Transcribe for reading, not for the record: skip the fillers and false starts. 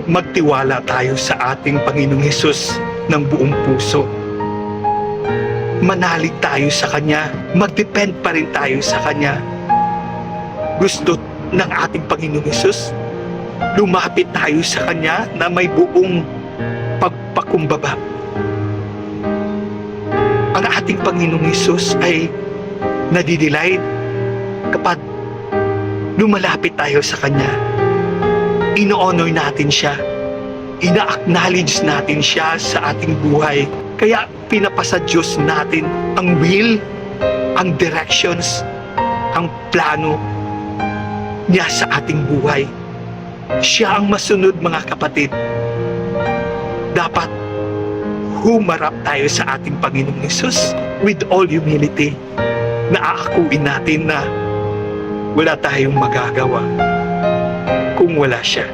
magtiwala tayo sa ating Panginoong Hesus ng buong puso. Manalig tayo sa Kanya, mag-depend pa rin tayo sa Kanya. Gusto ng ating Panginoong Hesus, lumapit tayo sa Kanya na may buong pagpakumbaba. Ang ating Panginoong Hesus ay nadidelight kapag lumalapit tayo sa Kanya. Ino-honor natin siya. Ina-acknowledge natin siya sa ating buhay. Kaya pinapasa Diyos natin ang will, ang directions, ang plano niya sa ating buhay. Siya ang masunod, mga kapatid. Dapat humarap tayo sa ating Panginoong Hesus with all humility. Naaakuin natin na wala tayong magagawa kung wala siya.